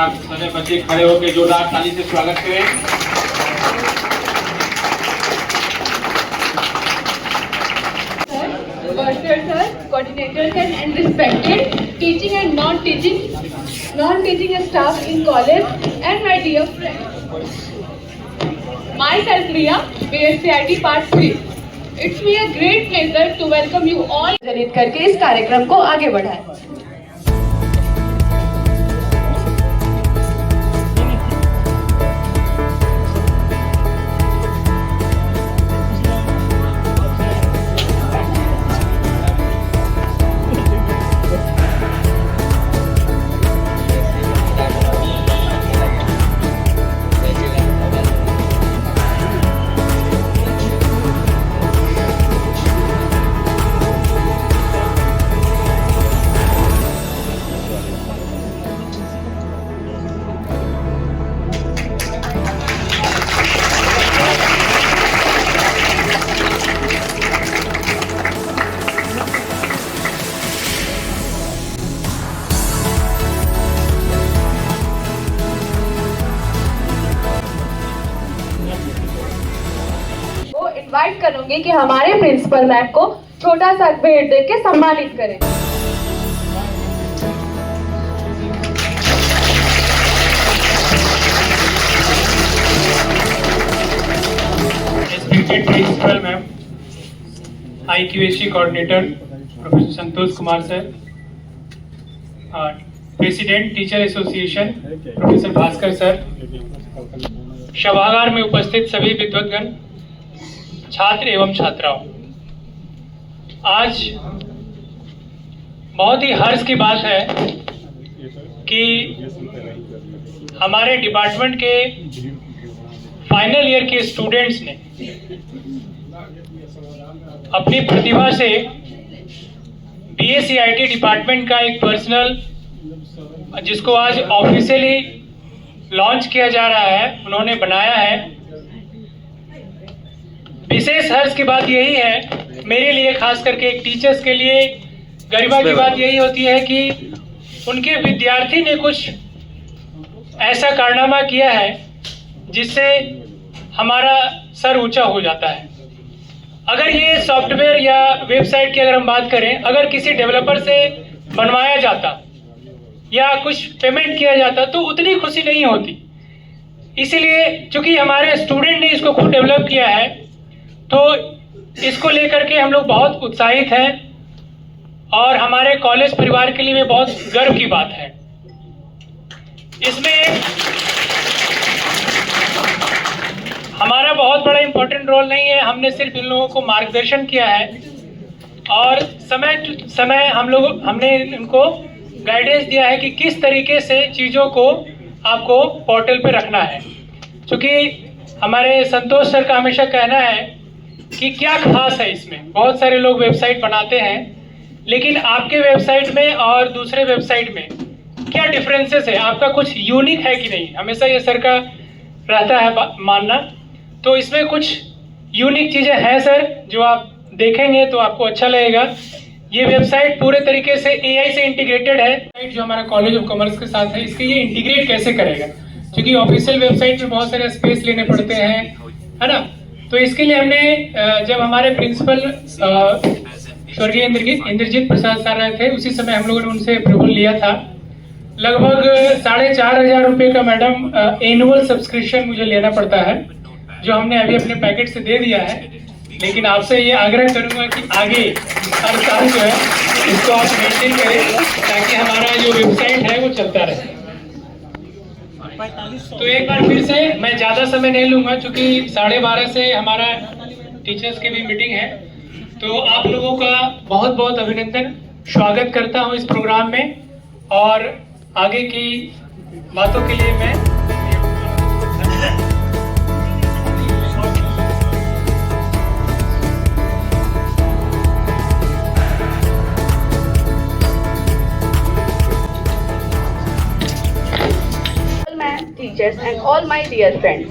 आप सारे बच्चे खड़े होकर जोरदार ताली से स्वागत करें। Coordinators and respected teaching and non-teaching staff in college, and my dear friends. Myself Riya, BSCIT Part 3. It's me a great pleasure to welcome you all. जनित करके इस कार्यक्रम को आगे बढ़ाएं। इनवाइट करूंगी कि हमारे प्रिंसिपल मैम को छोटा सा भेंट दे के सम्मानित करें। Respected principal ma'am, IQAC coordinator professor Santosh Kumar sir, president teacher association professor Bhaskar sir, सभागार में उपस्थित सभी विद्वद्गण, छात्र एवं छात्राओं, आज बहुत ही हर्ष की बात है कि हमारे डिपार्टमेंट के फाइनल ईयर के स्टूडेंट्स ने अपनी प्रतिभा से BSCIT डिपार्टमेंट का एक पर्सनल, जिसको आज ऑफिशियली लॉन्च किया जा रहा है, उन्होंने बनाया है। विशेष हर्ष की बात यही है मेरे लिए, खास करके एक टीचर्स के लिए गरिमा की बात यही होती है कि उनके विद्यार्थी ने कुछ ऐसा कारनामा किया है जिससे हमारा सर ऊंचा हो जाता है। अगर ये सॉफ्टवेयर या वेबसाइट की अगर हम बात करें, अगर किसी डेवलपर से बनवाया जाता या कुछ पेमेंट किया जाता तो उतनी खुशी नहीं होती। इसीलिए चूंकि हमारे स्टूडेंट ने इसको खुद डेवलप किया है, तो इसको लेकर के हम लोग बहुत उत्साहित हैं और हमारे कॉलेज परिवार के लिए भी बहुत गर्व की बात है। इसमें हमारा बहुत बड़ा इम्पोर्टेंट रोल नहीं है, हमने सिर्फ इन लोगों को मार्गदर्शन किया है और समय हमने इनको गाइडेंस दिया है कि किस तरीके से चीज़ों को आपको पोर्टल पे रखना है। क्योंकि हमारे संतोष सर का हमेशा कहना है कि क्या खास है इसमें। बहुत सारे लोग वेबसाइट बनाते हैं, लेकिन आपके वेबसाइट में और दूसरे वेबसाइट में क्या डिफरेंसेस है, आपका कुछ यूनिक है कि नहीं, हमेशा ये सर का रहता है मानना। तो इसमें कुछ यूनिक चीज़ें हैं सर, जो आप देखेंगे तो आपको अच्छा लगेगा। ये वेबसाइट पूरे तरीके से AI से इंटीग्रेटेड है, जो हमारा कॉलेज ऑफ कॉमर्स के साथ है। इसके ये इंटीग्रेट कैसे करेगा, क्योंकि ऑफिशियल वेबसाइट में बहुत सारे स्पेस लेने पड़ते हैं, है ना। तो इसके लिए हमने, जब हमारे प्रिंसिपल स्वर्गीय इंद्रजीत प्रसाद सर रहे थे, उसी समय हम लोगों ने उनसे अप्रूवल लिया था। लगभग 4,500 रुपये का मैडम एनुअल सब्सक्रिप्शन मुझे लेना पड़ता है, जो हमने अभी अपने पैकेट से दे दिया है। लेकिन आपसे ये आग्रह करूंगा कि आगे हर साल जो है इसको आप मेंटेन करें, ताकि हमारा जो वेबसाइट है वो चलता रहे। तो एक बार फिर से मैं ज़्यादा समय नहीं लूँगा, क्योंकि 12:30 से हमारा टीचर्स की भी मीटिंग है। तो आप लोगों का बहुत बहुत अभिनंदन, स्वागत करता हूँ इस प्रोग्राम में, और आगे की बातों के लिए मैं teachers and all my dear friends,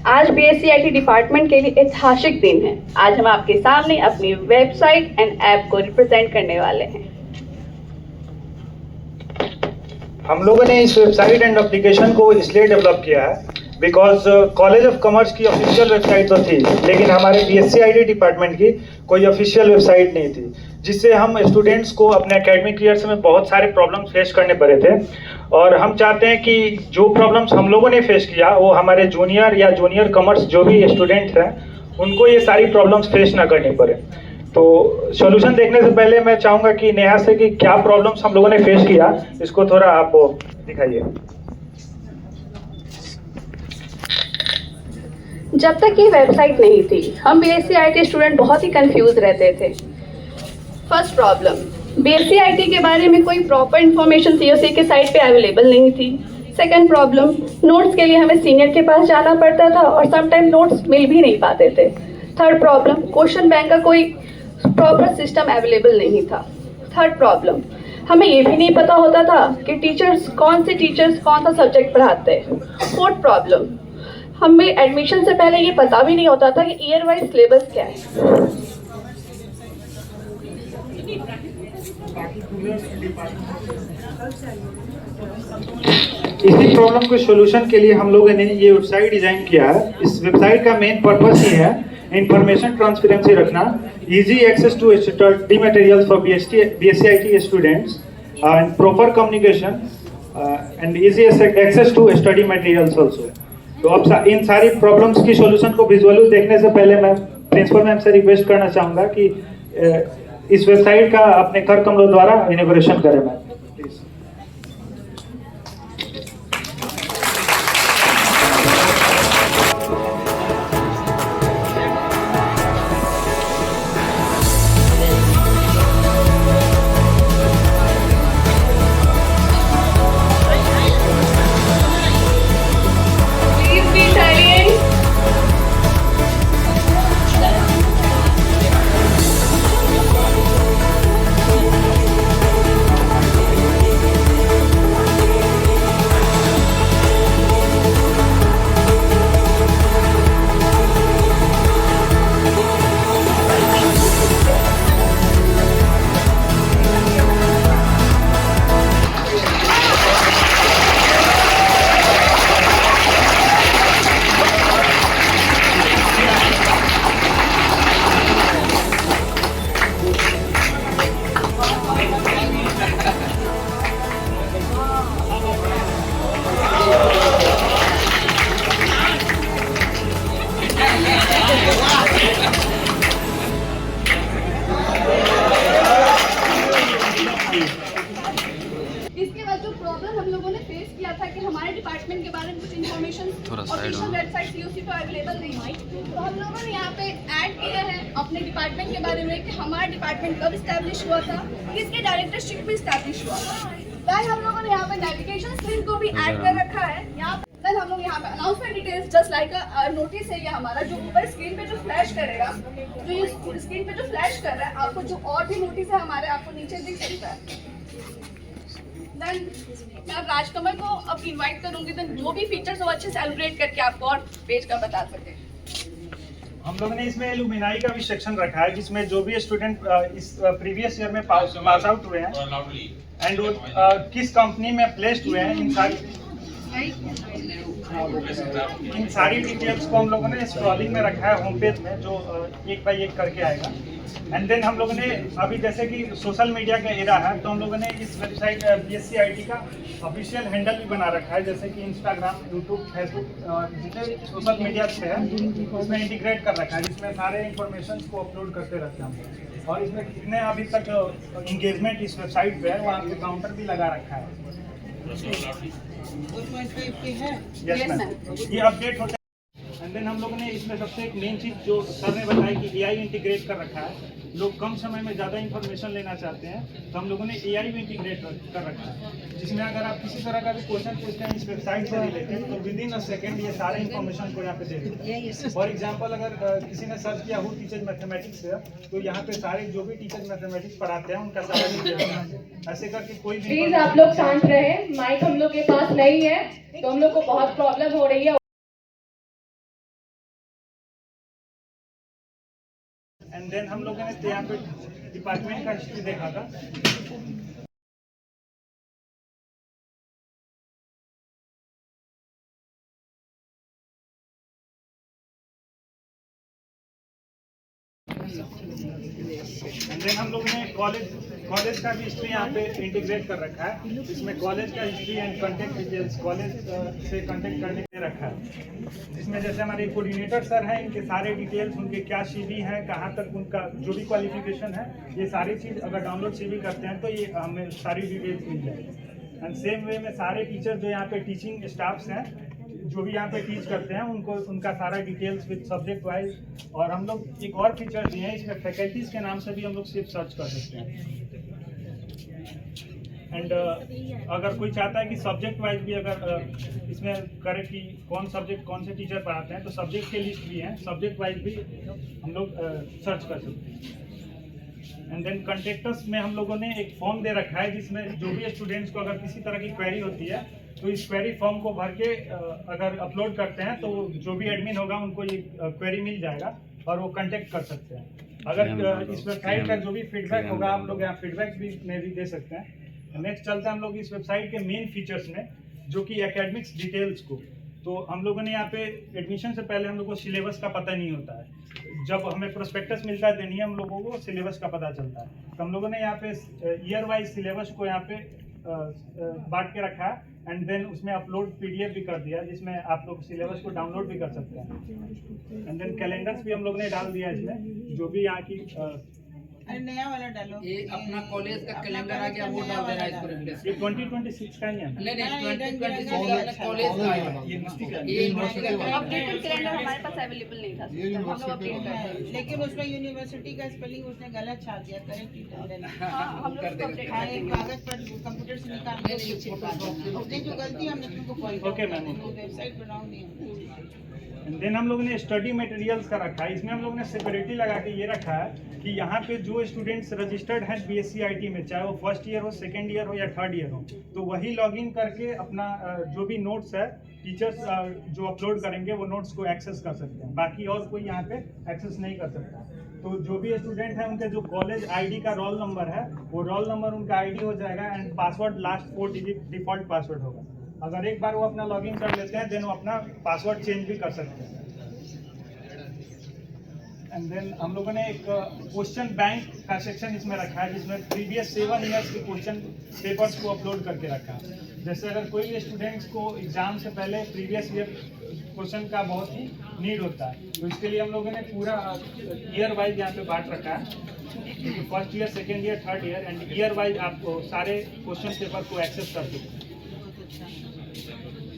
आज BSCIT डिपार्टमेंट के लिए ऐतिहासिक दिन है। आज हम आपके सामने अपनी वेबसाइट एंड ऐप को रिप्रेजेंट करने वाले हैं। हम लोगों ने इस वेबसाइट एंड एप्लीकेशन को इसलिए डेवलप किया है बिकॉज कॉलेज ऑफ कॉमर्स की ऑफिशियल वेबसाइट तो थी, लेकिन हमारे बीएससी आईटी डिपार्टमेंट की कोई ऑफिशियल वेबसाइट नहीं थी, जिससे हम स्टूडेंट्स को अपने एकेडमिक ईयर्स में बहुत सारे प्रॉब्लम्स फेस करने पड़े थे। और हम चाहते हैं कि जो प्रॉब्लम्स हम लोगों ने फेस किया वो हमारे जूनियर या जूनियर कॉमर्स जो भी स्टूडेंट्स हैं उनको ये सारी प्रॉब्लम्स फेस ना करनी पड़े। तो सॉल्यूशन देखने से पहले मैं चाहूँगा कि नेहा से कि क्या प्रॉब्लम्स हम लोगों ने फेस किया, इसको थोड़ा आप दिखाइए। जब तक ये वेबसाइट नहीं थी हम बीएससी आईटी स्टूडेंट बहुत ही कंफ्यूज रहते थे। फर्स्ट प्रॉब्लम, बीएससी आईटी के बारे में कोई प्रॉपर इन्फॉर्मेशन सीओसी के साइट पे अवेलेबल नहीं थी। सेकंड प्रॉब्लम, नोट्स के लिए हमें सीनियर के पास जाना पड़ता था और समटाइम नोट्स मिल भी नहीं पाते थे। थर्ड प्रॉब्लम, क्वेश्चन बैंक का कोई प्रॉपर सिस्टम अवेलेबल नहीं था। थर्ड प्रॉब्लम, हमें ये भी नहीं पता होता था कि टीचर्स कौन सा सब्जेक्ट पढ़ाते हैं। फोर्थ प्रॉब्लम, हमें एडमिशन से पहले ये पता भी नहीं होता था कि ईयर वाइज सिलेबस क्या है। इसी प्रॉब्लम के सॉल्यूशन के लिए हम लोगों ने ये वेबसाइट डिजाइन किया है। इस वेबसाइट का मेन पर्पस ही है इंफॉर्मेशन ट्रांसपेरेंसी रखना, easy access to study materials for BSc IT students and proper communication and easy access to study materials also. तो अब इन सारी प्रॉब्लम्स की सॉल्यूशन को विजुअली देखने से पहले मैं प्रिंसिपल मैम से रिक्वेस्ट करना चाहूँगा कि इस वेबसाइट का अपने कर कमलों द्वारा इनॉग्रेशन करें ma'am, please. Please be silent. इसके बाद जो प्रॉब्लम हम लोगों ने फेस किया था कि हमारे डिपार्टमेंट के बारे में कुछ इन्फॉर्मेशन ऑफिशियल वेबसाइट सीओसी पर अवेलेबल नहीं हुई, तो हम लोगों ने यहाँ पे ऐड किया है अपने डिपार्टमेंट के बारे में कि हमारा डिपार्टमेंट कब इस्टेब्लिश हुआ था, किसके डायरेक्टरशिप में इस्टेब्लिश हुआ था। देन हम लोगों ने यहाँ पे नेविगेशन स्क्रीन को भी ऐड कर रखा है। यहाँ देन हम लोग यहाँ पे announcement details just like notice है ये हमारा, जो ऊपर स्क्रीन पे जो फ्लैश करेगा, जो ये स्क्रीन पे जो फ्लैश कर रहा है आपको, जो और भी नोटिस है हमारे आपको नीचे दिख सकता है। देन मैं अब राजकमल को अब इनवाइट करूंगी, देन जो भी फीचर्स वो अच्छे से एलुब्रेट करके आपको और पेज का बता सके। हम लोगों ने इसमें एलुमिनाई का भी सेक्शन रखा है, जिसमें जो भी स्टूडेंट इस प्रीवियस ईयर में पास आउट हुए हैं एंड वो किस कंपनी में प्लेस्ड हुए हैं, इन सारी डिटेल्स को हम लोगों ने स्क्रॉलिंग में रखा है होम पेज में, जो एक बाय एक करके आएगा। एंड देन हम लोगों ने अभी जैसे कि सोशल मीडिया का एरा है, तो हम लोगों ने इस वेबसाइट बीएससी आईटी का ऑफिशियल हैंडल भी बना रखा है, जैसे कि इंस्टाग्राम, यूट्यूब, फेसबुक, जितने सोशल मीडिया पे है उसमें इंटीग्रेट कर रखा है, जिसमें सारे इंफॉर्मेशन को अपलोड करते रहते हैं हम। और इसमें कितने अभी तक इंगेजमेंट इस वेबसाइट पे है वहाँ पे काउंटर भी लगा रखा है। यस मैम, ये अपडेट होता है। एंड देन हम लोगों ने इसमें सबसे एक मेन चीज़ जो सर ने बताया कि एआई इंटीग्रेट कर रखा है। लोग कम समय में ज़्यादा इन्फॉर्मेशन लेना चाहते हैं, तो हम लोगों ने एआई भी इंटीग्रेट कर रखा है, जिसमें अगर आप किसी तरह का भी क्वेश्चन पूछते हैं इस वेबसाइट से रिलेटेड, तो विद इन अ सेकेंड ये सारे इन्फॉर्मेशन को यहाँ पे दे देता है। फॉर एग्जाम्पल, अगर किसी ने सर्च किया हु टीचर मैथमेटिक्स है, तो यहाँ पे सारे जो भी टीचर मैथमेटिक्स पढ़ाते हैं उनका सारा डिटेल है। ऐसे करके कोई भी प्लीज आप लोग शांत रहे, माइक हम लोग के पास नहीं है, तो हम लोग को बहुत प्रॉब्लम हो रही है। एंड देन हम लोगों ने यहाँ पे डिपार्टमेंट का हिस्ट्री देखा था। एंड देन हम लोग ने कॉलेज का भी हिस्ट्री यहाँ पे इंटीग्रेट कर रखा है, जिसमें कॉलेज का history and contact details college से कॉन्टेक्ट करने के रखा है, जिसमें जैसे हमारे कोऑर्डिनेटर सर हैं, इनके सारे डिटेल्स, उनके क्या CV है, कहाँ तक उनका जो भी क्वालिफिकेशन है, ये सारी चीज़ अगर डाउनलोड CV करते हैं तो ये हमें सारी डिटेल्स मिल जाएगी। एंड सेम वे में सारे टीचर जो यहाँ पे टीचिंग स्टाफ्स हैं, जो भी यहाँ पे टीच करते हैं, उनको उनका सारा डिटेल्स विद सब्जेक्ट वाइज। और हम लोग एक और फीचर दिए हैं, इसमें फैकल्टीज़ के नाम से भी हम लोग सिर्फ सर्च कर सकते हैं। एंड अगर कोई चाहता है कि सब्जेक्ट वाइज भी अगर इसमें करे कि कौन सब्जेक्ट कौन से टीचर पढ़ाते हैं, तो सब्जेक्ट के लिस्ट भी हैं, सब्जेक्ट वाइज भी हम लोग सर्च कर सकते हैं। एंड देन कंटेक्टर्स में हम लोगों ने एक फॉर्म दे रखा है, जिसमें जो भी स्टूडेंट्स को अगर किसी तरह की क्वेरी होती है तो इस क्वेरी फॉर्म को भर के अगर अपलोड करते हैं तो जो भी एडमिन होगा उनको ये क्वेरी मिल जाएगा और वो कांटेक्ट कर सकते हैं। अगर इस वेबसाइट का जो भी फीडबैक होगा, आप लोग यहाँ फीडबैक भी में भी दे सकते हैं। नेक्स्ट चलते हैं हम लोग इस वेबसाइट के मेन फीचर्स में, जो कि एकेडमिक्स डिटेल्स को। तो हम लोगों ने यहाँ पे एडमिशन से पहले हम लोग को सिलेबस का पता नहीं होता है, जब हमें प्रोस्पेक्टस मिलता है देनी है हम लोगों को सिलेबस का पता चलता है। तो हम लोगों ने यहाँ पे ईयर वाइज सिलेबस को यहाँ पे बांट के रखा है, एंड देन उसमें अपलोड PDF भी कर दिया, जिसमें आप लोग सिलेबस को डाउनलोड भी कर सकते हैं। एंड देन कैलेंडर्स भी हम लोग ने डाल दिया इसमें, जो भी यहाँ की नया वाला डालो। ये अपना कॉलेज का कैलेंडर आ गया, वो डाल दे रहा है इसको रिप्लेस। ये 2026 का ही है। नहीं 2026 कॉलेज का है, ये यूनिवर्सिटी का अपडेटेड कैलेंडर हमारे पास अवेलेबल नहीं था, तो हम लोग अपडेट कर रहे हैं। लेकिन उसमें यूनिवर्सिटी का स्पेलिंग उसने गलत छाप दिया, करेक्ट हाँ, हम लोग उसको अपडेट कर देंगे। कागज पर कंप्यूटर से निकाल के उसने जो गलती हमने तुमको पॉइंट ओके मैम, वेबसाइट बनाऊंगी। देन हम लोग ने स्टडी मटेरियल्स का रखा है, इसमें हम लोग ने सेपरेटली लगा के ये रखा है कि यहाँ पे जो स्टूडेंट्स रजिस्टर्ड हैं BSc IT में, चाहे वो फर्स्ट ईयर हो, सेकेंड ईयर हो या थर्ड ईयर हो, तो वही लॉगिन करके अपना जो भी नोट्स है टीचर्स जो अपलोड करेंगे वो नोट्स को एक्सेस कर सकते हैं। बाकी और कोई यहाँ पे एक्सेस नहीं कर सकता। तो जो भी स्टूडेंट है उनके जो कॉलेज ID का रोल नंबर है, वो रोल नंबर उनका ID हो जाएगा, and password last 4 digit default password होगा। अगर एक बार वो अपना लॉगिन कर लेते हैं देन वो अपना पासवर्ड चेंज भी कर सकते हैं। एंड देन हम लोगों ने एक क्वेश्चन बैंक का सेक्शन इसमें रखा है, जिसमें प्रीवियस 7 ईयर्स के क्वेश्चन पेपर्स को अपलोड करके रखा है। जैसे अगर कोई स्टूडेंट्स को एग्जाम से पहले प्रीवियस ईयर क्वेश्चन का बहुत ही नीड होता है, तो इसके लिए हम लोगों ने पूरा ईयर वाइज यहाँ पे बांट रखा है, first year, second year, third year, and year wise आप सारे क्वेश्चन पेपर को एक्सेस कर सकते हैं।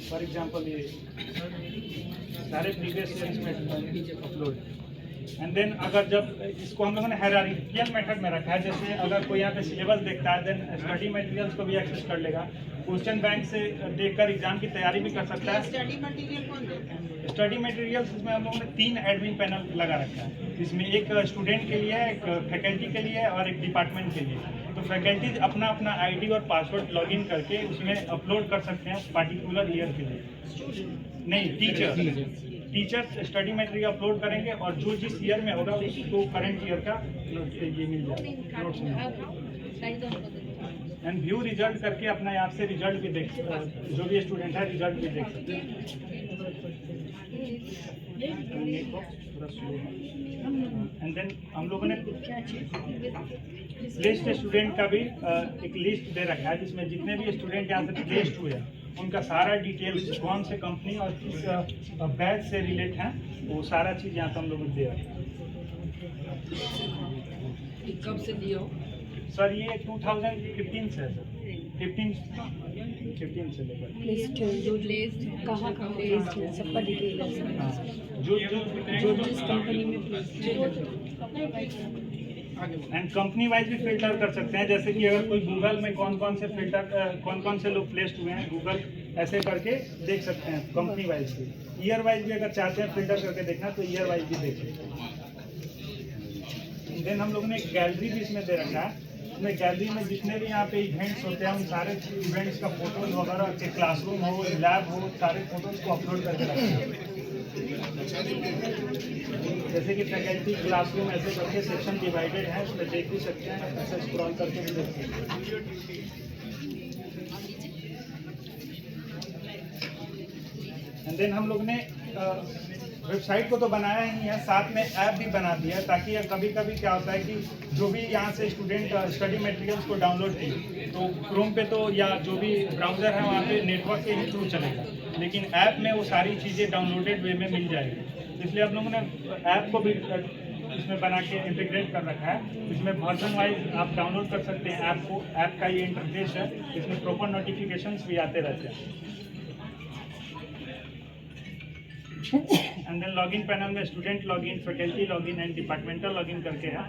फॉर एग्जाम्पल ये सारे प्रीवियस ईयर इसमें अपलोड। एंड देन अगर जब इसको हम लोगों ने हायरार्किकल मेथड में रखा है, जैसे अगर कोई यहाँ पे सिलेबस देखता है देन स्टडी मटेरियल्स को भी एक्सेस कर लेगा, क्वेश्चन बैंक से देखकर एग्जाम की तैयारी भी कर सकता है। स्टडी मटेरियल कौन देता है? स्टडी मटेरियल्स इसमें हम लोगों ने 3 एडमिन पैनल लगा रखा है, जिसमें एक स्टूडेंट के लिए है, एक फैकल्टी के लिए है और एक डिपार्टमेंट के लिए। तो फैकल्टीज अपना अपना ID और पासवर्ड लॉगिन करके उसमें अपलोड कर सकते हैं पर्टिकुलर ईयर के लिए। नहीं, टीचर्स स्टडी मटेरियल अपलोड करेंगे और जो जिस ईयर में होगा उसको करंट ईयर का ये मिल जाएगा, नोट्स मिल जाएगा। एंड व्यू रिजल्ट करके अपना यहाँ से रिजल्ट भी देख, जो भी स्टूडेंट है रिजल्ट भी देख सकते हैं। एंड देन हम लोगों ने लिस्ट स्टूडेंट का भी एक लिस्ट दे रखा है, जिसमें जितने भी स्टूडेंट यहाँ से प्लेस्ड हुए हैं उनका सारा डिटेल्स, कौन से कंपनी और किस बैच से रिलेट हैं, वो सारा चीज़ यहाँ पे हम लोग दे रहे हैं। कब से दिया हो? सर ये 2015 से है सर, 15 से लेकर लिस्ट जो लिस्ट कहाँ कहाँ लिस्ट है सबका डिटेल्स है। हाँ, जो जिस कंपनी में placed एंड कंपनी वाइज भी फिल्टर कर सकते हैं, जैसे कि अगर कोई गूगल में कौन कौन से लोग प्लेस्ड हुए हैं, गूगल ऐसे करके देख सकते हैं कंपनी वाइज भी। ईयर वाइज भी अगर चाहते हैं फिल्टर करके देखना तो ईयर वाइज भी देख सकते हैं। देन हम लोगों ने एक गैलरी भी इसमें दे रखा है, इसमें गैलरी में जितने भी यहाँ पे इवेंट्स होते हैं उन सारे इवेंट्स का फोटोज वगैरह, चाहे क्लासरूम हो, लैब हो, सारे फोटोज को अपलोड करके रखते हैं। जैसे कि फैकल्टी क्लासरूम ऐसे करके सेक्शन डिवाइडेड है, उसमें देख भी सकते हैं, ऐसे स्क्रॉल करके भी देख सकते हैं। एंड देन हम लोग ने वेबसाइट को तो बनाया ही है, साथ में ऐप भी बना दिया है, ताकि कभी कभी क्या होता है कि जो भी यहाँ से स्टूडेंट स्टडी मटेरियल्स को डाउनलोड किए तो क्रोम पे तो या जो भी ब्राउज़र है वहाँ पे नेटवर्क के ही थ्रू चलेगा, लेकिन ऐप में वो सारी चीज़ें डाउनलोडेड वे में मिल जाएगी। इसलिए आप लोगों ने ऐप को भी इसमें बना के इंटीग्रेट कर रखा है। इसमें वर्जन वाइज आप डाउनलोड कर सकते हैं ऐप को। ऐप का ये इंटरफेस है, इसमें प्रॉपर नोटिफिकेशंस भी आते रहते हैं। एंड देन लॉगिन पैनल में student login, faculty login and departmental login करके है।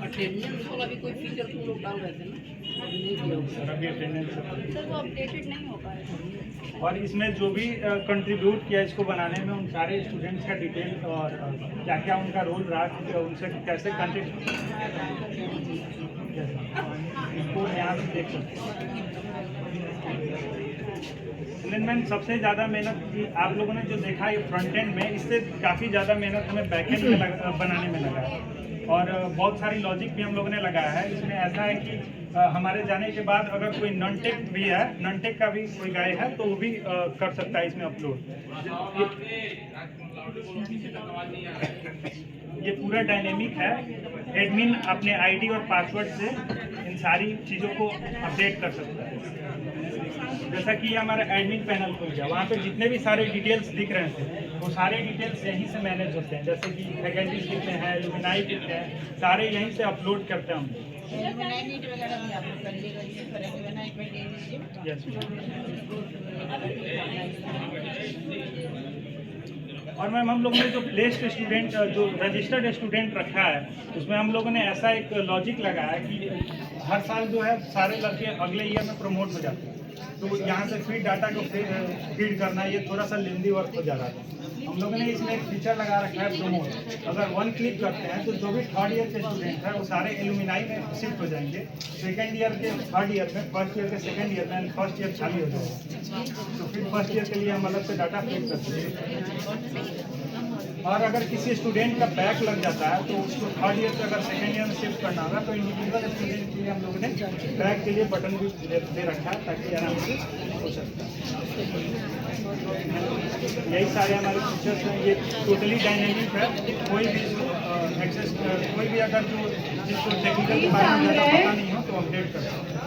अटेंडेंस वाला भी कोई फीचर तुम लोग डाल रहे थे ना, अभी नहीं किया होगा। सर अभी अटेंडेंस सर वो अपडेटेड नहीं हो पाया। और इसमें जो भी कंट्रीब्यूट किया इसको बनाने में, उन सारे स्टूडेंट्स का डिटेल और क्या क्या उनका रोल रहा, उनसे कैसे कंट्रीब्यूट इसको यहाँ से देख सकते हैं। मैंने सबसे ज़्यादा मेहनत की आप लोगों ने जो देखा ये फ्रंट एंड में, इससे काफ़ी ज़्यादा मेहनत हमें बैक एंड में बनाने में लगा है। और बहुत सारी लॉजिक भी हम लोगों ने लगाया है। इसमें ऐसा है कि हमारे जाने के बाद अगर कोई नॉन टेक भी है, नॉन टेक का भी कोई गाय है तो वो भी कर सकता है इसमें अपलोड। ये पूरा डायनेमिक है। एडमिन अपने आईडी और पासवर्ड से इन सारी चीज़ों को अपडेट कर सकता है। जैसा कि ये हमारा एडमिन पैनल खुल गया, वहाँ पे जितने भी सारे डिटेल्स दिख रहे थे वो सारे डिटेल्स यहीं से मैनेज होते हैं। जैसे कि फैकल्टीज कितने हैं, लुमिनाई कितने हैं, सारे यहीं से अपलोड करते हैं हम लोग। नीट वगैरह भी आप लोग करिएगा, ये करेंगे बनाई पे दे दीजिए। यस। और मैम हम लोगों ने जो प्लेस्ड स्टूडेंट, जो रजिस्टर्ड स्टूडेंट रखा है, उसमें हम लोगों ने ऐसा एक लॉजिक लगाया कि हर साल जो है सारे लड़के अगले ईयर में प्रमोट हो जाते हैं। तो यहाँ से फीड डाटा को फीड करना ये थोड़ा सा लेंदी वर्क हो जा रहा था। हम लोगों ने इसमें एक फीचर लगा रखा है प्रमोट। अगर 1 क्लिक करते हैं तो जो भी थर्ड ईयर के स्टूडेंट हैं वो सारे एलुमिनाई में शिफ्ट हो जाएंगे। सेकेंड ईयर के थर्ड ईयर में, फर्स्ट ईयर के सेकेंड ईयर में, फर्स्ट ईयर खाली हो जाएगा। तो फिर फर्स्ट ईयर के लिए हम अलग से डाटा फीड करते हैं। और अगर किसी स्टूडेंट का बैक लग जाता है तो उसको थर्ड ईयर से अगर सेकेंड ईयर में शिफ्ट करना होगा तो इंडिविजुअल स्टूडेंट के लिए हम लोगों ने बैक के लिए बटन भी दे रखा है ताकि आराम से हो सकता है। यही सारे हमारे फीचर्स हैं। ये टोटली डायनेमिक है। कोई भी एक्सेस, कोई भी अगर जो जिसको टेक्निकल के बारे में ज़्यादा पता नहीं हो तो अपडेट कर सकते हैं।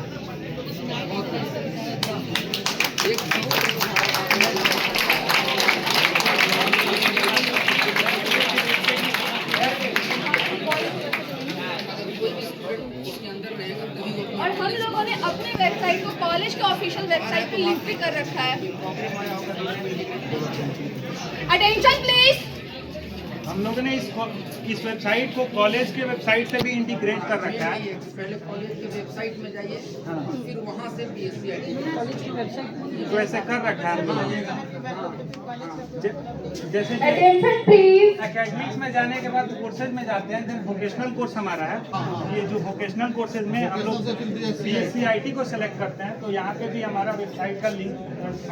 और हम लोगों ने अपने वेबसाइट को कॉलेज के ऑफिशियल वेबसाइट पे लिंक भी कर रखा है। Attention please. हम लोगों ने इस वेबसाइट को कॉलेज के वेबसाइट से भी इंटीग्रेट कर रखा है। पहले कॉलेज की वेबसाइट में जाइए, फिर वहाँ से BSc ID कॉलेज की वेबसाइट तो ऐसे कर रखा है। जैसे अटेंशन प्लीज। एकेडमिक्स में जाने के बाद कोर्सेज में जाते हैं, देन वोकेशनल कोर्स हमारा है। ये जो वोकेशनल कोर्सेज में हम लोग BSc IT को सेलेक्ट करते हैं तो यहाँ पे भी हमारा वेबसाइट का लिंक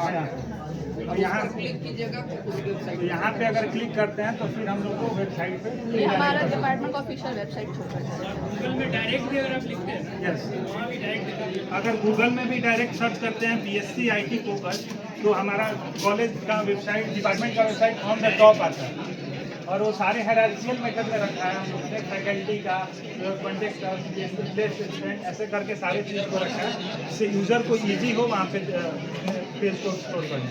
आया है। और यहाँ क्लिक कीजिएगा तो उस वेबसाइट तो यहाँ पे अगर क्लिक करते हैं तो फिर हम लोग को वेबसाइट पे ये हमारा डिपार्टमेंट का ऑफिशियल वेबसाइट छोड़ रखा है। गूगल में डायरेक्ट भी अगर आप लिखते हैं यस, वहाँ भी डायरेक्ट अगर गूगल में भी डायरेक्ट सर्च करते हैं BSc IT फोकस तो हमारा कॉलेज का वेबसाइट, डिपार्टमेंट का वेबसाइट ऑन द टॉप आता है। और वो सारे हायरार्किकल मेथड में रखा है हम लोगों ने, फैकल्टी का, कॉन्टेक्ट का, प्लेस स्टूडेंट, ऐसे करके सारे चीज़ को रखा है जिससे यूज़र को ईजी हो वहाँ पे पेज को एक्सप्लोर करना।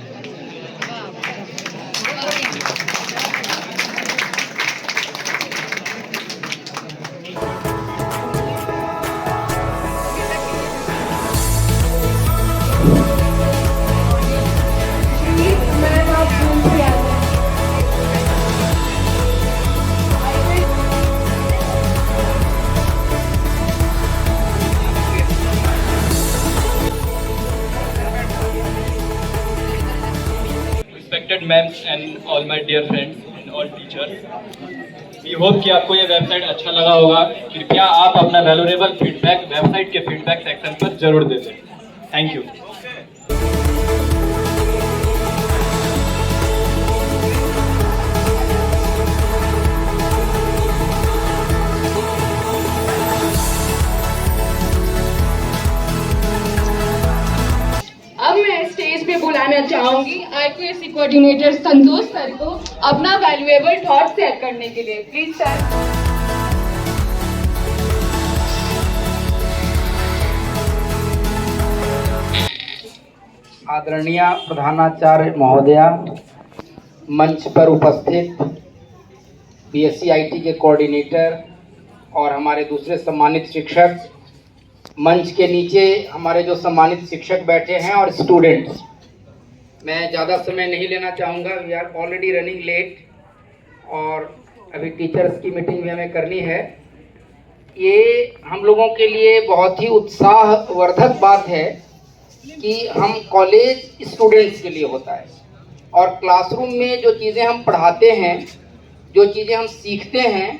Respected ma'ams and all my dear friends and all teachers, we hope कि आपको ये वेबसाइट अच्छा लगा होगा। कृपया आप अपना वैल्यूएबल फीडबैक वेबसाइट के फीडबैक सेक्शन पर जरूर दें। Thank you. चाहूंगी आईपीएससी कोऑर्डिनेटर संतोष सर को अपना वैल्यूएबल थॉट शेयर करने के लिए। Please sir. आदरणीय प्रधानाचार्य महोदया, मंच पर उपस्थित बीएससी आईटी के कोऑर्डिनेटर और हमारे दूसरे सम्मानित शिक्षक, मंच के नीचे हमारे जो सम्मानित शिक्षक बैठे हैं और स्टूडेंट्स, मैं ज़्यादा समय नहीं लेना चाहूँगा। We are already running late और अभी टीचर्स की मीटिंग भी हमें करनी है। ये हम लोगों के लिए बहुत ही उत्साहवर्धक बात है कि हम कॉलेज स्टूडेंट्स के लिए होता है और क्लासरूम में जो चीज़ें हम पढ़ाते हैं, जो चीज़ें हम सीखते हैं,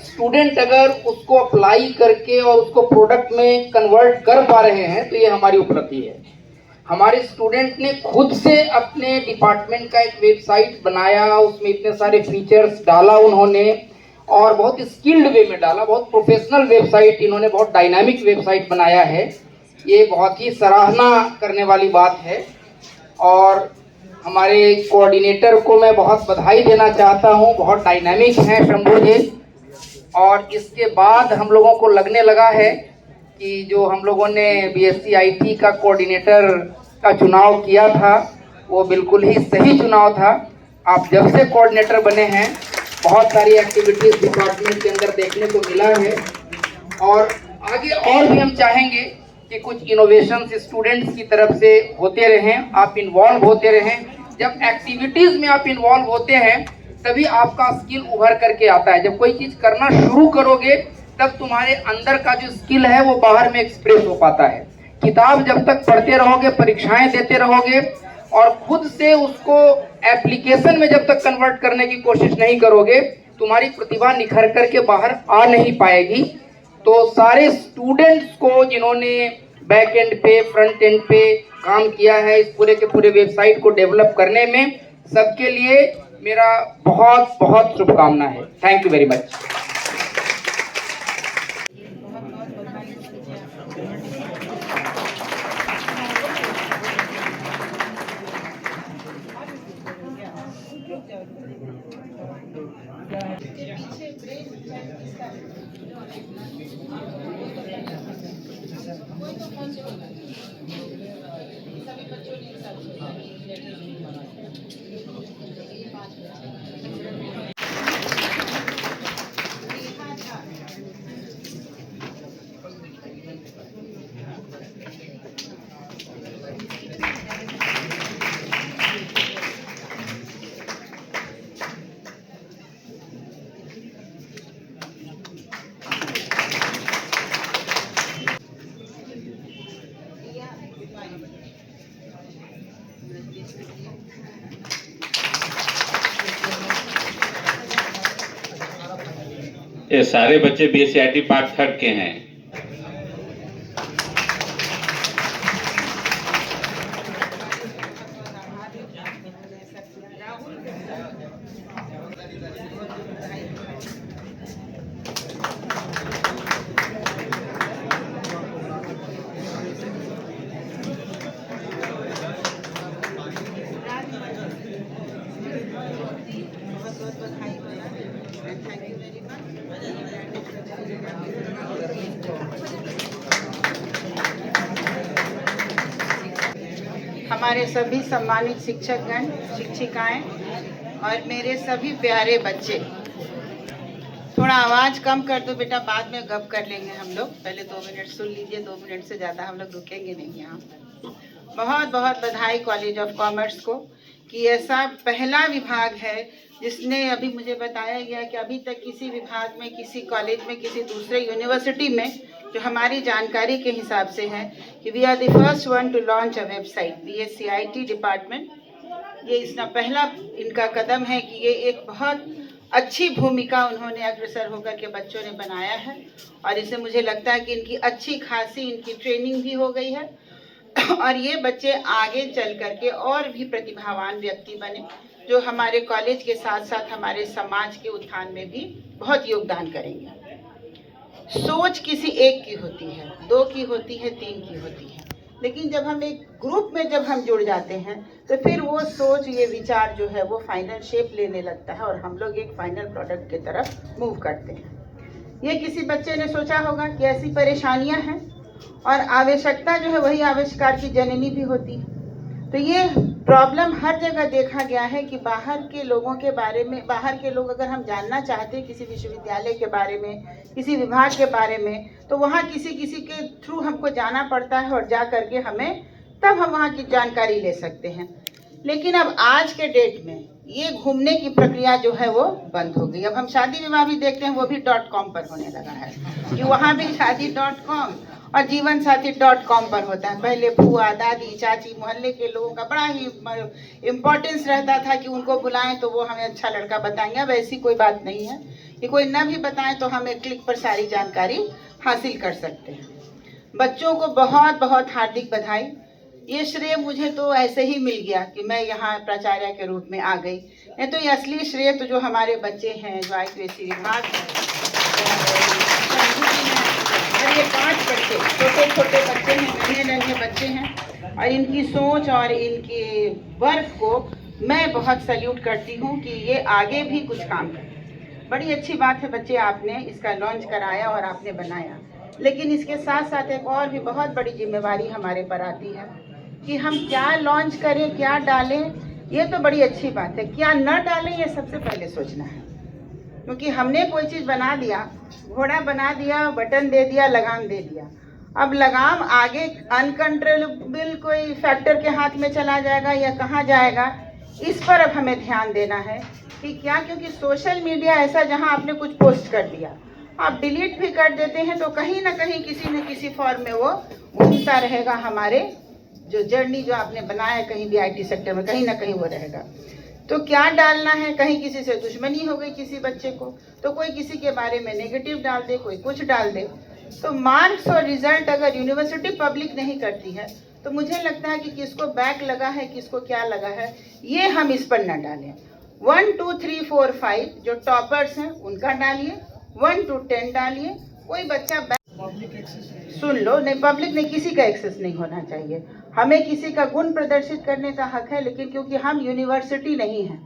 स्टूडेंट अगर उसको अप्लाई करके और उसको प्रोडक्ट में कन्वर्ट कर पा रहे हैं तो ये हमारी उपलब्धि है। हमारे स्टूडेंट ने खुद से अपने डिपार्टमेंट का एक वेबसाइट बनाया, उसमें इतने सारे फीचर्स डाला उन्होंने और बहुत स्किल्ड वे में डाला, बहुत प्रोफेशनल वेबसाइट, इन्होंने बहुत डायनामिक वेबसाइट बनाया है। ये बहुत ही सराहना करने वाली बात है और हमारे कोऑर्डिनेटर को मैं बहुत बधाई देना चाहता हूँ। बहुत डायनामिक हैं शंभू जी। और इसके बाद हम लोगों को लगने लगा है कि जो हम लोगों ने बीएससी आईटी का कोऑर्डिनेटर का चुनाव किया था वो बिल्कुल ही सही चुनाव था। आप जब से कोऑर्डिनेटर बने हैं बहुत सारी एक्टिविटीज़ डिपार्टमेंट के अंदर देखने को मिला है और आगे और भी हम चाहेंगे कि कुछ इनोवेशंस स्टूडेंट्स की तरफ से होते रहें, आप इन्वॉल्व होते रहें। जब एक्टिविटीज़ में आप इन्वॉल्व होते हैं तभी आपका स्किल उभर करके आता है। जब कोई चीज़ करना शुरू करोगे तब तुम्हारे अंदर का जो स्किल है वो बाहर में एक्सप्रेस हो पाता है। किताब जब तक पढ़ते रहोगे, परीक्षाएं देते रहोगे और खुद से उसको एप्लीकेशन में जब तक कन्वर्ट करने की कोशिश नहीं करोगे, तुम्हारी प्रतिभा निखर करके बाहर आ नहीं पाएगी। तो सारे स्टूडेंट्स को जिन्होंने बैक एंड पे, फ्रंट एंड पे काम किया है इस पूरे के पूरे वेबसाइट को डेवलप करने में, सबके लिए मेरा बहुत बहुत शुभकामना है। Thank you very much. ये सारे बच्चे बीएससी आईटी पार्ट 3 के हैं। हमारे सभी सम्मानित शिक्षकगण, शिक्षिकाएं और मेरे सभी प्यारे बच्चे, थोड़ा आवाज़ कम कर दो बेटा, बाद में गप कर लेंगे हम लोग। पहले 2 मिनट सुन लीजिए, 2 मिनट से ज़्यादा हम लोग रुकेंगे नहीं यहाँ। बहुत बहुत बधाई कॉलेज ऑफ कॉमर्स को कि ऐसा पहला विभाग है जिसने, अभी मुझे बताया गया कि अभी तक किसी विभाग में, किसी कॉलेज में, किसी दूसरे यूनिवर्सिटी में, जो हमारी जानकारी के हिसाब से है कि we are the first one to launch a website, BSc IT department. ये इसका पहला इनका कदम है कि ये एक बहुत अच्छी भूमिका उन्होंने अग्रसर होकर के बच्चों ने बनाया है और इससे मुझे लगता है कि इनकी अच्छी खासी इनकी ट्रेनिंग भी हो गई है और ये बच्चे आगे चल करके और भी प्रतिभावान व्यक्ति बने जो हमारे कॉलेज के साथ साथ हमारे समाज के उत्थान में भी बहुत योगदान करेंगे। सोच किसी एक की होती है, 2 की होती है, 3 की होती है, लेकिन जब हम एक ग्रुप में जब हम जुड़ जाते हैं तो फिर वो सोच, ये विचार जो है वो फाइनल शेप लेने लगता है और हम लोग एक फाइनल प्रोडक्ट की तरफ मूव करते हैं। ये किसी बच्चे ने सोचा होगा कि ऐसी परेशानियां हैं और आवश्यकता जो है वही आविष्कार की जननी भी होती है। तो ये प्रॉब्लम हर जगह देखा गया है कि बाहर के लोगों के बारे में, बाहर के लोग अगर हम जानना चाहते हैं किसी विश्वविद्यालय के बारे में, किसी विभाग के बारे में, तो वहाँ किसी के थ्रू हमको जाना पड़ता है और जा करके हमें तब हम वहाँ की जानकारी ले सकते हैं। लेकिन अब आज के डेट में ये घूमने की प्रक्रिया जो है वो बंद हो गई। अब हम शादी विवाह भी देखते हैं, वो भी .com पर होने लगा है कि वहाँ भी शादी .com और जीवन साथी .com पर होता है। पहले फुआ, दादी, चाची, मोहल्ले के लोगों का बड़ा ही इम्पोर्टेंस रहता था कि उनको बुलाएं तो वो हमें अच्छा लड़का बताएंगे। अब ऐसी कोई बात नहीं है कि कोई न भी बताएं तो हम एक क्लिक पर सारी जानकारी हासिल कर सकते हैं। बच्चों को बहुत बहुत हार्दिक बधाई। ये श्रेय मुझे तो ऐसे ही मिल गया कि मैं यहाँ प्राचार्य के रूप में आ गई, नहीं तो ये असली श्रेय तो जो हमारे बच्चे हैं, जो IQAC विभाग है, और ये 5 बच्चे, छोटे छोटे बच्चे हैं, नन्हे नन्हे बच्चे हैं, और इनकी सोच और इनके वर्क को मैं बहुत सैल्यूट करती हूँ कि ये आगे भी कुछ काम करें। बड़ी अच्छी बात है बच्चे, आपने इसका लॉन्च कराया और आपने बनाया, लेकिन इसके साथ साथ एक और भी बहुत बड़ी जिम्मेवारी हमारे पर आती है कि हम क्या लॉन्च करें, क्या डालें। ये तो बड़ी अच्छी बात है, क्या न डालें ये सबसे पहले सोचना है। क्योंकि हमने कोई चीज़ बना दिया, घोड़ा बना दिया, बटन दे दिया, लगाम दे दिया, अब लगाम आगे अनकंट्रोलेबल कोई फैक्टर के हाथ में चला जाएगा या कहाँ जाएगा, इस पर अब हमें ध्यान देना है कि क्या, क्योंकि सोशल मीडिया ऐसा जहाँ आपने कुछ पोस्ट कर दिया, आप डिलीट भी कर देते हैं तो कहीं ना कहीं किसी न किसी फॉर्म में वो घूमता रहेगा। हमारे जो जर्नी जो आपने बनाया है कहीं भी IT सेक्टर में कहीं ना कहीं वो रहेगा। तो क्या डालना है, कहीं किसी से दुश्मनी हो गई किसी बच्चे को तो कोई किसी के बारे में नेगेटिव डाल दे, कोई कुछ डाल दे। तो मार्क्स और रिजल्ट अगर यूनिवर्सिटी पब्लिक नहीं करती है तो मुझे लगता है कि किसको बैक लगा है, किसको क्या लगा है, ये हम इस पर न डालें। 1 2 3 4 5 जो टॉपर्स हैं उनका डालिए, 1 to 10 डालिए। कोई बच्चा सुन लो, नहीं पब्लिक नहीं, किसी का एक्सेस नहीं होना चाहिए। हमें किसी का गुण प्रदर्शित करने का हक है, लेकिन क्योंकि हम यूनिवर्सिटी नहीं हैं,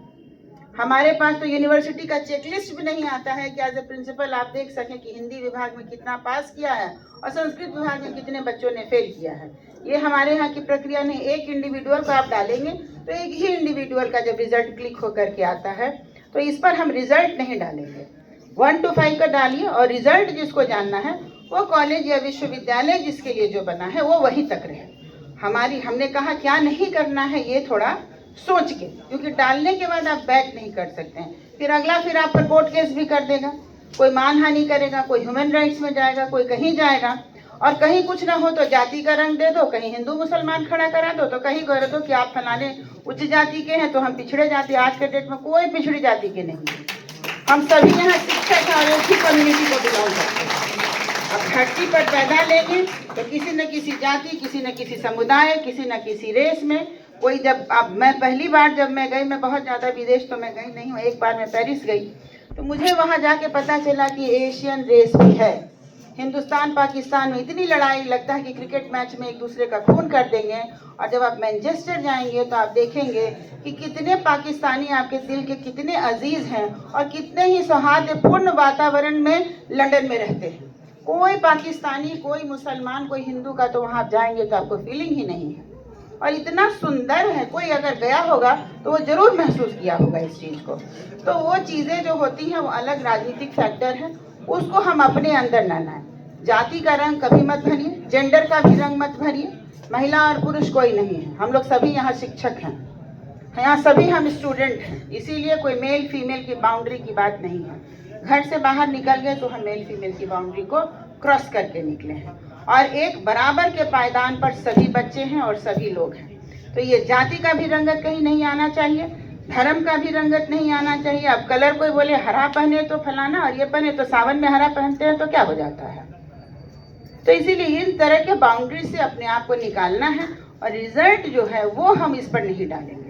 हमारे पास तो यूनिवर्सिटी का चेकलिस्ट भी नहीं आता है कि एज ए प्रिंसिपल आप देख सकें कि हिंदी विभाग में कितना पास किया है और संस्कृत विभाग में कितने बच्चों ने फेल किया है। ये हमारे यहाँ की प्रक्रिया नहीं। एक इंडिविजुअल को आप डालेंगे तो एक ही इंडिविजुअल का जब रिजल्ट क्लिक होकर के आता है तो इस पर हम रिजल्ट नहीं डालेंगे। 1 to 5 का डालिए और रिजल्ट जिसको जानना है वो कॉलेज या विश्वविद्यालय जिसके लिए जो बना है वो वहीं तक रहे। हमने कहा क्या नहीं करना है ये थोड़ा सोच के, क्योंकि डालने के बाद आप बैक नहीं कर सकते हैं। फिर अगला फिर आप पर कोर्ट केस भी कर देगा, कोई मानहानि करेगा, कोई ह्यूमन राइट्स में जाएगा, कोई कहीं जाएगा, और कहीं कुछ ना हो तो जाति का रंग दे दो, कहीं हिंदू मुसलमान खड़ा करा दो, तो कहीं कह दो कि आप फलाने उच्च जाति के हैं तो हम पिछड़े जाति। आज के डेट में कोई पिछड़ी जाति के नहीं है, हम सभी यहाँ शिक्षक हैं और एक ही कम्युनिटी को बिलोंग करते हैं। अब धरती पर पैदा लेंगे तो किसी न किसी जाति, किसी न किसी समुदाय, किसी न किसी रेस में कोई, जब अब मैं पहली बार जब मैं गई, मैं बहुत ज़्यादा विदेश तो मैं गई नहीं हूँ, एक बार मैं पेरिस गई तो मुझे वहाँ जाके पता चला कि एशियन रेस भी है। हिंदुस्तान पाकिस्तान में इतनी लड़ाई, लगता है कि क्रिकेट मैच में एक दूसरे का खून कर देंगे, और जब आप मैनचेस्टर जाएंगे तो आप देखेंगे कि कितने पाकिस्तानी आपके दिल के कितने अजीज़ हैं और कितने ही सौहार्दपूर्ण वातावरण में लंदन में रहते हैं। कोई पाकिस्तानी, कोई मुसलमान, कोई हिंदू का तो वहाँ आप जाएंगे तो आपको फीलिंग ही नहीं है, और इतना सुंदर है। कोई अगर गया होगा तो वो ज़रूर महसूस किया होगा इस चीज़ को। तो वो चीज़ें जो होती हैं वो अलग राजनीतिक फैक्टर है, उसको हम अपने अंदर न लाएं। जाति का रंग कभी मत भरिए, जेंडर का भी रंग मत भरिए। महिला और पुरुष कोई नहीं है, हम लोग सभी यहाँ शिक्षक हैं, यहाँ सभी हम स्टूडेंट हैं, इसीलिए कोई मेल फीमेल की बाउंड्री की बात नहीं है। घर से बाहर निकल गए तो हम मेल फीमेल की बाउंड्री को क्रॉस करके निकले हैं, और एक बराबर के पायदान पर सभी बच्चे हैं और सभी लोग हैं। तो ये जाति का भी रंगत कहीं नहीं आना चाहिए, धर्म का भी रंगत नहीं आना चाहिए। अब कलर कोई बोले हरा पहने तो फलाना, और ये पहने तो सावन में हरा पहनते हैं तो क्या हो जाता है। तो इसीलिए इन तरह के बाउंड्री से अपने आप को निकालना है, और रिजल्ट जो है वो हम इस पर नहीं डालेंगे।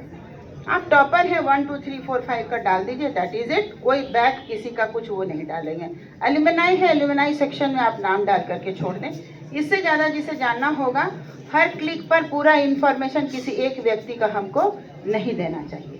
आप टॉपर है 1 2 3 4 5 का डाल दीजिए, दैट इज इट। कोई बैक किसी का कुछ वो नहीं डालेंगे। एलुमनाई है, एलुमनाई सेक्शन में आप नाम डाल करके छोड़ दें। इससे ज़्यादा जिसे जानना होगा हर क्लिक पर पूरा इन्फॉर्मेशन किसी एक व्यक्ति का हमको नहीं देना चाहिए,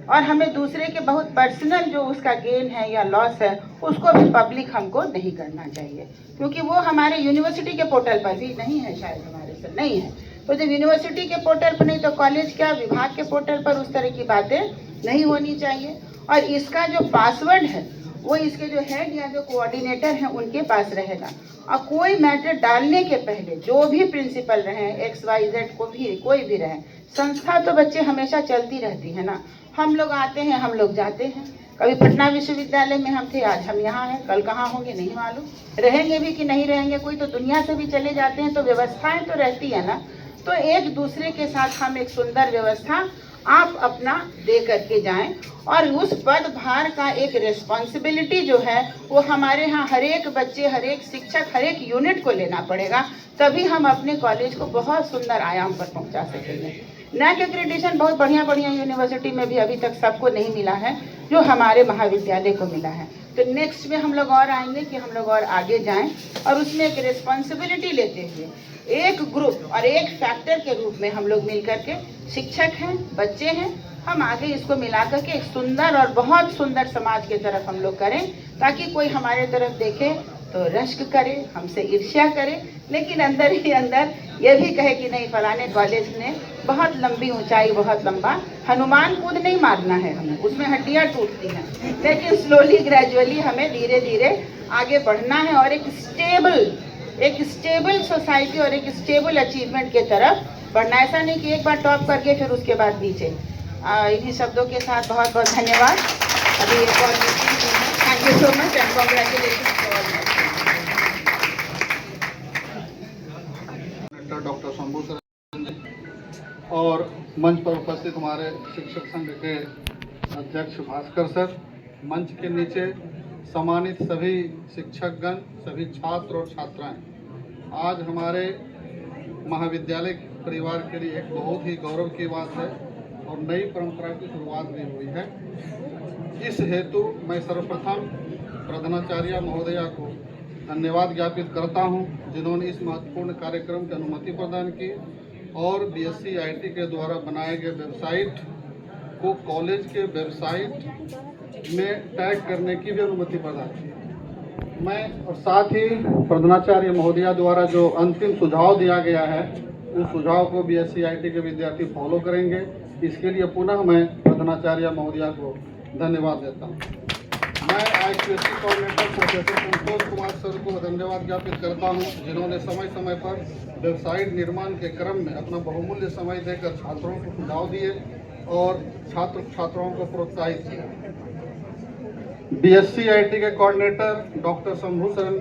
और हमें दूसरे के बहुत पर्सनल जो उसका गेन है या लॉस है उसको भी पब्लिक हमको नहीं करना चाहिए, क्योंकि वो हमारे यूनिवर्सिटी के पोर्टल पर भी नहीं है, शायद हमारे से नहीं है। तो जब यूनिवर्सिटी के पोर्टल पर नहीं तो कॉलेज क्या विभाग के पोर्टल पर उस तरह की बातें नहीं होनी चाहिए। और इसका जो पासवर्ड है वो इसके जो हेड या जो कोऑर्डिनेटर हैं उनके पास रहेगा, और कोई मैटर डालने के पहले जो भी प्रिंसिपल रहे XYZ कोई भी रहे, संस्था तो बच्चे हमेशा चलती रहती है ना, हम लोग आते हैं हम लोग जाते हैं, कभी पटना विश्वविद्यालय में हम थे, आज हम यहाँ हैं, कल कहाँ होंगे नहीं मालूम, रहेंगे भी कि नहीं रहेंगे, कोई तो दुनिया से भी चले जाते हैं, तो व्यवस्थाएं तो रहती है ना। तो एक दूसरे के साथ हम एक सुंदर व्यवस्था आप अपना दे करके जाएं, और उस पद भार का एक रिस्पॉन्सिबिलिटी जो है वो हमारे यहाँ हर एक बच्चे, हर एक शिक्षक, हर एक यूनिट को लेना पड़ेगा, तभी हम अपने कॉलेज को बहुत सुंदर आयाम पर पहुँचा सकेंगे। नैक एक्रेडिटेशन बहुत बढ़िया यूनिवर्सिटी में भी अभी तक सबको नहीं मिला है जो हमारे महाविद्यालय को मिला है। तो नेक्स्ट में हम लोग और आएंगे कि हम लोग और आगे जाएं, और उसमें एक रिस्पॉन्सिबिलिटी लेते हुए एक ग्रुप और एक फैक्टर के रूप में हम लोग मिल करके, शिक्षक हैं, बच्चे हैं, हम आगे इसको मिला करके एक सुंदर और बहुत सुंदर समाज की तरफ हम लोग करें, ताकि कोई हमारे तरफ देखे तो रश्क करे, हमसे ईर्ष्या करे, लेकिन अंदर ही अंदर ये भी कहे कि नहीं फलाने कॉलेज ने बहुत लंबी ऊंचाई, बहुत लंबा, हनुमान कूद नहीं मारना है हमें, उसमें हड्डियां टूटती हैं, लेकिन स्लोली ग्रेजुअली हमें धीरे धीरे आगे बढ़ना है, और एक स्टेबल सोसाइटी और एक स्टेबल अचीवमेंट के तरफ बढ़ना। ऐसा नहीं कि एक बार टॉप करके फिर उसके बाद नीचे। इन्हीं शब्दों के साथ बहुत बहुत धन्यवाद। अभी एक और मीटिंग है। Thank you so much and congratulation doctor Shambhu sir और मंच पर उपस्थित हमारे शिक्षक संघ के अध्यक्ष भास्कर सर, मंच के नीचे सम्मानित सभी शिक्षकगण, सभी छात्र और छात्राएं, आज हमारे महाविद्यालय परिवार के लिए एक बहुत ही गौरव की बात है और नई परंपरा की शुरुआत भी हुई है। इस हेतु मैं सर्वप्रथम प्रधानाचार्य महोदया को धन्यवाद ज्ञापित करता हूं, जिन्होंने इस महत्वपूर्ण कार्यक्रम की अनुमति प्रदान की और BSc IT के द्वारा बनाए गए वेबसाइट को कॉलेज के वेबसाइट में टैग करने की भी अनुमति प्रदान की। मैं और साथ ही प्रधानाचार्य महोदया द्वारा जो अंतिम सुझाव दिया गया है उस सुझाव को BSc IT के विद्यार्थी फॉलो करेंगे। इसके लिए पुनः मैं प्रधानाचार्य महोदया को धन्यवाद देता हूँ। मैं IQAC coordinator professor Santosh Kumar sir को धन्यवाद ज्ञापित करता हूं, जिन्होंने समय समय पर वेबसाइट निर्माण के क्रम में अपना बहुमूल्य समय देकर छात्रों को सुझाव दिए और छात्र छात्राओं को प्रोत्साहित किया। BSc IT के कोऑर्डिनेटर डॉक्टर शंभू सर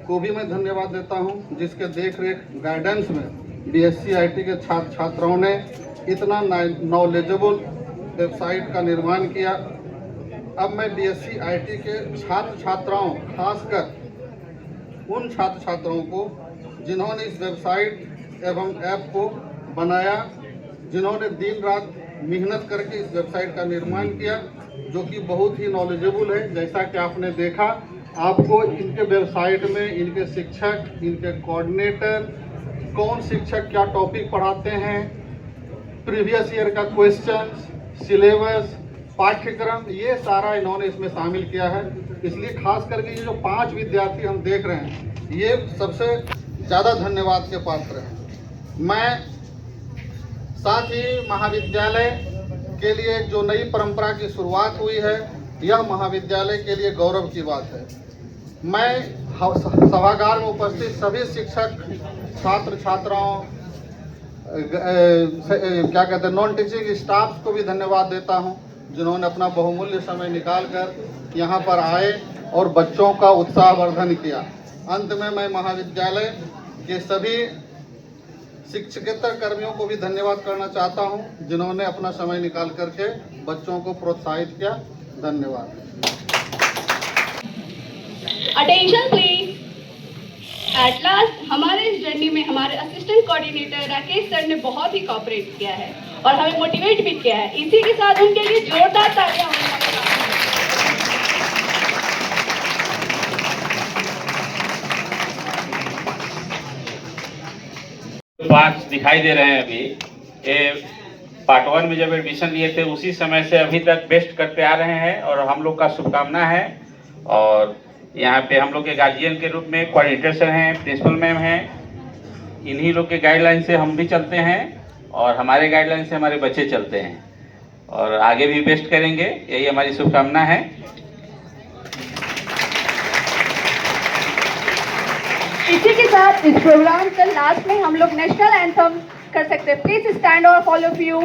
को भी मैं धन्यवाद देता हूं, जिसके देखरेख गाइडेंस में BSc IT के छात्र छात्राओं ने इतना नॉलेजेबल वेबसाइट का निर्माण किया। अब मैं BSc IT के छात्र छात्राओं, खासकर उन छात्र छात्राओं को जिन्होंने इस वेबसाइट एवं ऐप को बनाया, जिन्होंने दिन रात मेहनत करके इस वेबसाइट का निर्माण किया, जो कि बहुत ही नॉलेजेबल है। जैसा कि आपने देखा, आपको इनके वेबसाइट में इनके शिक्षक, इनके कोऑर्डिनेटर, कौन शिक्षक क्या टॉपिक पढ़ाते हैं, प्रीवियस ईयर का क्वेश्चन, सिलेबस, पाठ्यक्रम, ये सारा इन्होंने इसमें शामिल किया है। इसलिए खास करके ये जो 5 विद्यार्थी हम देख रहे हैं, ये सबसे ज़्यादा धन्यवाद के पात्र हैं। मैं साथ ही महाविद्यालय के लिए जो नई परंपरा की शुरुआत हुई है, यह महाविद्यालय के लिए गौरव की बात है। मैं सभागार में उपस्थित सभी शिक्षक, छात्र छात्राओं, क्या कहते हैं, नॉन टीचिंग स्टाफ को भी धन्यवाद देता हूं, जिन्होंने अपना बहुमूल्य समय निकालकर यहाँ पर आए और बच्चों का उत्साहवर्धन किया। अंत में मैं महाविद्यालय के सभी शिक्षकेतर कर्मियों को भी धन्यवाद करना चाहता हूं, जिन्होंने अपना समय निकाल करके बच्चों को प्रोत्साहित किया। धन्यवाद। Attention please. एट लास्ट हमारे इस जर्नी में हमारे असिस्टेंट कोऑर्डिनेटर राकेश सर ने बहुत ही कोऑपरेट किया है और हमें मोटिवेट भी किया है। इसी के साथ उनके लिए जोरदार तालियां होनी मार्क्स दिखाई दे रहे हैं अभी, ये पार्ट 1 में जब एडमिशन लिए थे उसी समय से अभी तक बेस्ट करते आ रहे हैं और हम लोग का शुभकामना है। और यहाँ पे हम लोग के गार्जियन के रूप में कोऑर्डिनेटर सर हैं, प्रिंसिपल मैम हैं, इन्हीं लोग के गाइडलाइन से हम भी चलते हैं और हमारे गाइडलाइन से हमारे बच्चे चलते हैं और आगे भी बेस्ट करेंगे, यही हमारी शुभकामना है। इसी के साथ इस प्रोग्राम का लास्ट में हम लोग नेशनल एंथम कर सकते हैं। प्लीज स्टैंड और फॉलो ऑफ यू।